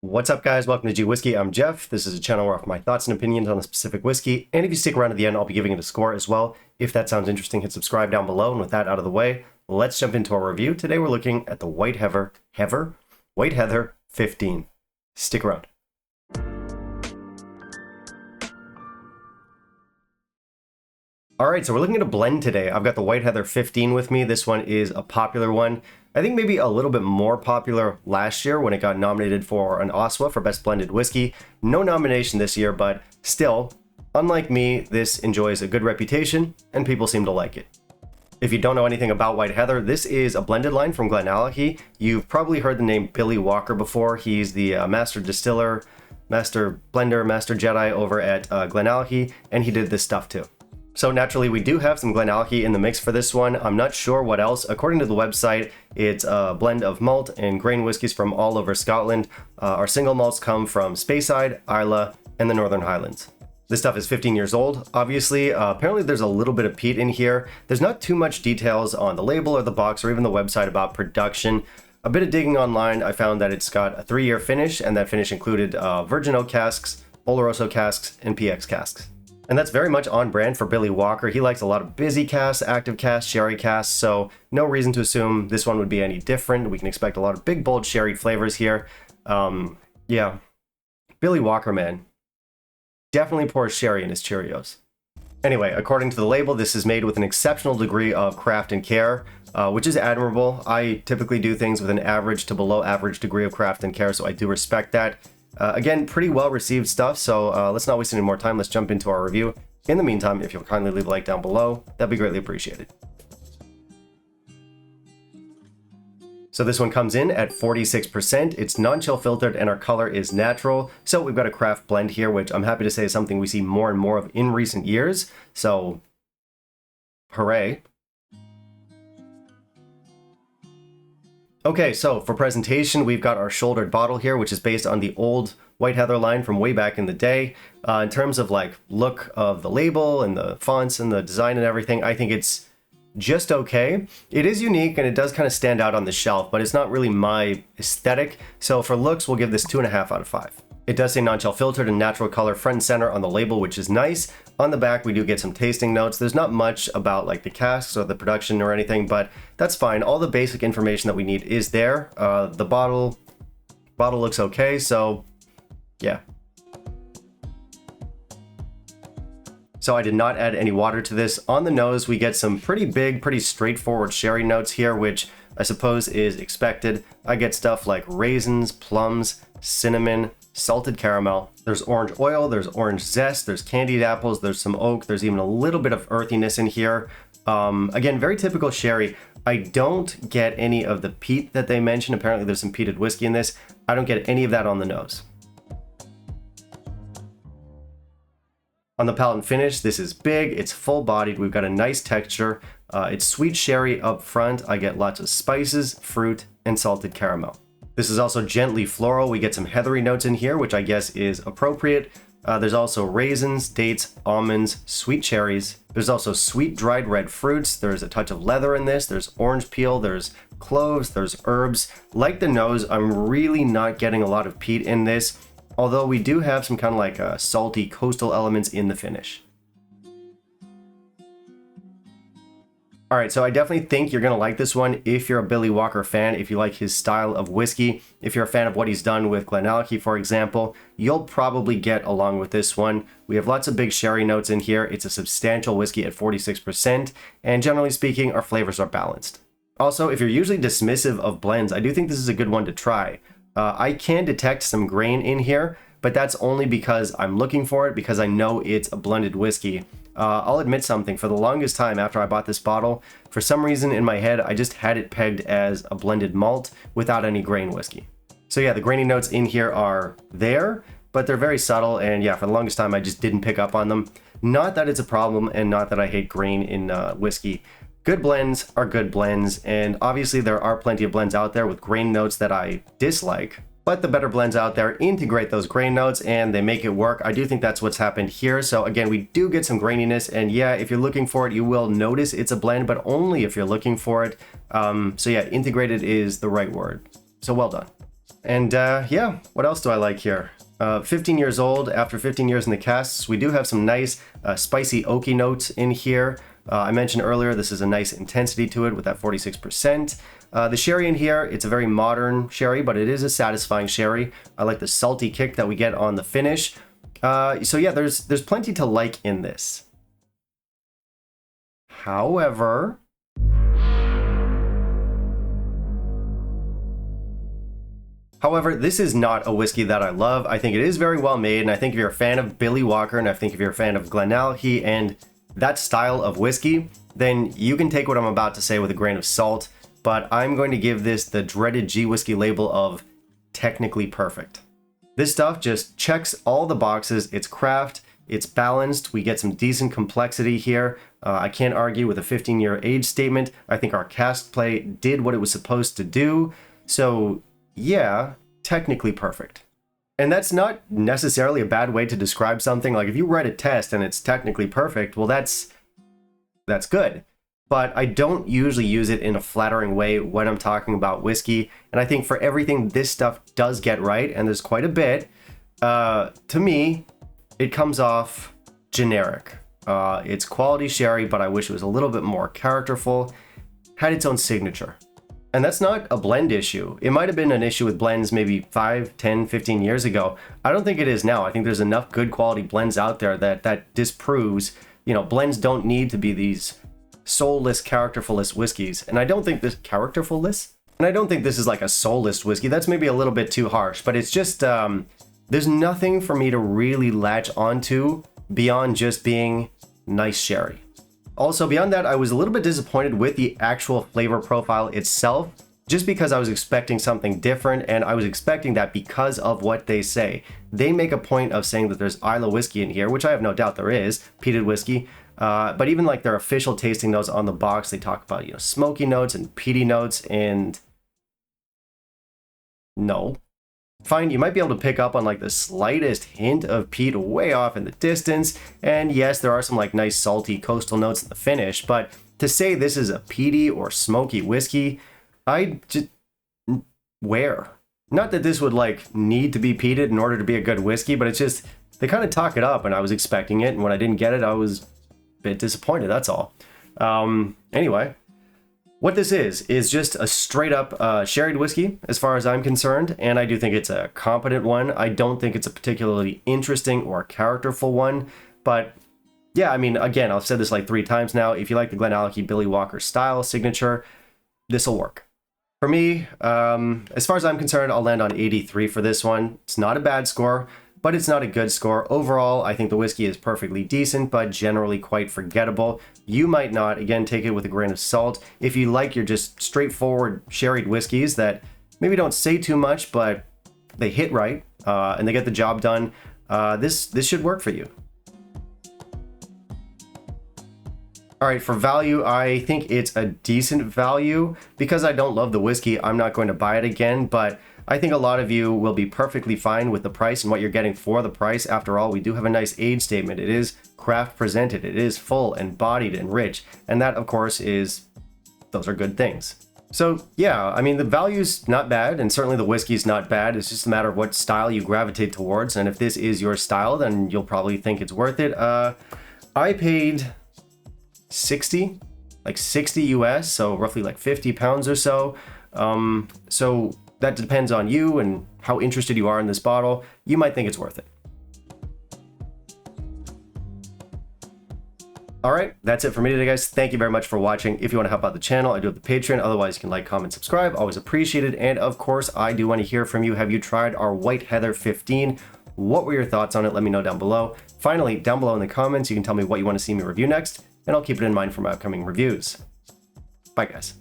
What's up, guys? Welcome to gwhisky. I'm Jeff. This is a channel where I offer my thoughts and opinions on a specific whiskey, and if you stick around to the end, I'll be giving it a score as well. If that sounds interesting, hit subscribe down below, and with that out of the way, let's jump into our review. Today we're looking at the White Heather 15. Stick around. Alright, so we're looking at a blend today. I've got the White Heather 15 with me. This one is a popular one. I think maybe a little bit more popular last year when it got nominated for an OSWA for Best Blended Whiskey. No nomination this year, but still, unlike me, this enjoys a good reputation and people seem to like it. If you don't know anything about White Heather, this is a blended line from Glenallachie. You've probably heard the name Billy Walker before. He's the master distiller, master blender, master Jedi over at Glenallachie, and he did this stuff too. So naturally, we do have some Glenallachie in the mix for this one. I'm not sure what else. According to the website, it's a blend of malt and grain whiskies from all over Scotland. Our single malts come from Speyside, Islay, and the Northern Highlands. This stuff is 15 years old, obviously. Apparently there's a little bit of peat in here. There's not too much details on the label or the box or even the website about production. A bit of digging online, I found that it's got a 3-year finish, and that finish included virgin oak casks, Oloroso casks, and PX casks. And that's very much on brand for Billy Walker. He likes a lot of busy casks, active casks, sherry casks, so no reason to assume this one would be any different. We can expect a lot of big, bold sherry flavors here. Yeah, Billy Walker, man. Definitely pours sherry in his Cheerios. Anyway, according to the label, this is made with an exceptional degree of craft and care, which is admirable. I typically do things with an average to below average degree of craft and care, so I do respect that. Again, pretty well received stuff, so let's not waste any more time. Let's jump into our review. In the meantime, if you'll kindly leave a like down below, that'd be greatly appreciated. So this one comes in at 46%. It's non-chill filtered and our color is natural. So we've got a craft blend here, which I'm happy to say is something we see more and more of in recent years. So, hooray. Okay, so for presentation, we've got our shouldered bottle here, which is based on the old White Heather line from way back in the day. In terms of like look of the label and the fonts and the design and everything, I think it's just okay. It is unique and it does kind of stand out on the shelf, but it's not really my aesthetic. So for looks, we'll give this 2.5 out of 5. It does say non-chill filtered and natural color front and center on the label, which is nice. On the back, we do get some tasting notes. There's not much about like the casks or the production or anything, but that's fine. All the basic information that we need is there. The bottle looks okay, so yeah. So I did not add any water to this. On the nose, we get some pretty big, pretty straightforward sherry notes here, which I suppose is expected. I get stuff like raisins, plums, cinnamon, salted caramel. There's orange oil, there's orange zest, there's candied apples, there's some oak, there's even a little bit of earthiness in here. Again, very typical sherry. I don't get any of the peat that they mentioned. Apparently there's some peated whiskey in this. I don't get any of that on the nose. On the palate and finish, this is big, it's full-bodied, we've got a nice texture. It's sweet sherry up front. I get lots of spices, fruit, and salted caramel. This is also gently floral. We get some heathery notes in here, which I guess is appropriate. There's also raisins, dates, almonds, sweet cherries. There's also sweet dried red fruits. There's a touch of leather in this. There's orange peel, there's cloves, there's herbs. Like the nose, I'm really not getting a lot of peat in this, although we do have some kind of like salty coastal elements in the finish. All right, so I definitely think you're gonna like this one if you're a Billy Walker fan, if you like his style of whiskey, if you're a fan of what he's done with Glenallachie, for example, you'll probably get along with this one. We have lots of big sherry notes in here. It's a substantial whiskey at 46%, and generally speaking, our flavors are balanced. Also, if you're usually dismissive of blends, I do think this is a good one to try. I can detect some grain in here, but that's only because I'm looking for it, because I know it's a blended whiskey. I'll admit something, for the longest time after I bought this bottle, for some reason in my head, I just had it pegged as a blended malt without any grain whiskey. So yeah, the grainy notes in here are there, but they're very subtle, and yeah, for the longest time, I just didn't pick up on them. Not that it's a problem, and not that I hate grain in whiskey. Good blends are good blends, and obviously there are plenty of blends out there with grain notes that I dislike. But the better blends out there integrate those grain notes and they make it work. I do think that's what's happened here. So again, we do get some graininess, and yeah, if you're looking for it, you will notice it's a blend, but only if you're looking for it. So yeah, integrated is the right word. So well done. And yeah, what else do I like here? 15 years old, after 15 years in the casks, we do have some nice spicy oaky notes in here. I mentioned earlier, this is a nice intensity to it with that 46%. The sherry in here, it's a very modern sherry, but it is a satisfying sherry. I like the salty kick that we get on the finish. So yeah, there's plenty to like in this. However, this is not a whiskey that I love. I think it is very well made, and I think if you're a fan of Billy Walker, and I think if you're a fan of Glenallachie and that style of whiskey, then you can take what I'm about to say with a grain of salt, but I'm going to give this the dreaded G whiskey label of technically perfect. This stuff just checks all the boxes. It's craft, it's balanced, we get some decent complexity here. I can't argue with a 15-year age statement. I think our cask play did what it was supposed to do. So yeah, technically perfect. And that's not necessarily a bad way to describe something. Like if you write a test and it's technically perfect, well, that's good. But I don't usually use it in a flattering way when I'm talking about whiskey. And I think for everything this stuff does get right, and there's quite a bit, to me, it comes off generic. It's quality sherry, but I wish it was a little bit more characterful, had its own signature. And that's not a blend issue. It might have been an issue with blends maybe 5, 10, 15 years ago. I don't think it is now. I think there's enough good quality blends out there that disproves, you know, blends don't need to be these soulless, characterfulless whiskeys. And I don't think this characterfulless? And I don't think this is like a soulless whiskey. That's maybe a little bit too harsh, but it's just, there's nothing for me to really latch onto beyond just being nice sherry. Also, beyond that, I was a little bit disappointed with the actual flavor profile itself, just because I was expecting something different, and I was expecting that because of what they say. They make a point of saying that there's Islay whiskey in here, which I have no doubt there is, peated whiskey, but even like their official tasting notes on the box, they talk about, you know, smoky notes and peaty notes, and no. Fine, you might be able to pick up on like the slightest hint of peat way off in the distance, and yes, there are some like nice salty coastal notes in the finish, but to say this is a peaty or smoky whiskey, I just, where? Not that this would like need to be peated in order to be a good whiskey, but it's just, they kind of talk it up, and I was expecting it, and when I didn't get it, I was a bit disappointed, that's all. Anyway. What this is just a straight up sherried whiskey as far as I'm concerned, and I do think it's a competent one. I don't think it's a particularly interesting or characterful one, but yeah, I mean, again, I've said this like 3 times now. If you like the Glenallachie Billy Walker style signature, this will work. For me, as far as I'm concerned, I'll land on 83 for this one. It's not a bad score, but it's not a good score. Overall, I think the whiskey is perfectly decent, but generally quite forgettable. You might not, again, take it with a grain of salt. If you like your just straightforward sherried whiskeys that maybe don't say too much, but they hit right, and they get the job done, this should work for you. All right, for value, I think it's a decent value. Because I don't love the whiskey, I'm not going to buy it again, but I think a lot of you will be perfectly fine with the price and what you're getting for the price. After all, we do have a nice age statement. It is craft presented. It is full and bodied and rich. And that, of course, those are good things. So yeah, I mean, the value's not bad, and certainly the whiskey's not bad. It's just a matter of what style you gravitate towards. And if this is your style, then you'll probably think it's worth it. I paid 60 US, so roughly like 50 pounds or so. So that depends on you and how interested you are in this bottle. You might think it's worth it. All right, that's it for me today, guys. Thank you very much for watching. If you want to help out the channel, I do have the Patreon. Otherwise, you can like, comment, subscribe. Always appreciated. And of course, I do want to hear from you. Have you tried our White Heather 15? What were your thoughts on it? Let me know down below. Finally, down below in the comments, you can tell me what you want to see me review next, and I'll keep it in mind for my upcoming reviews. Bye, guys.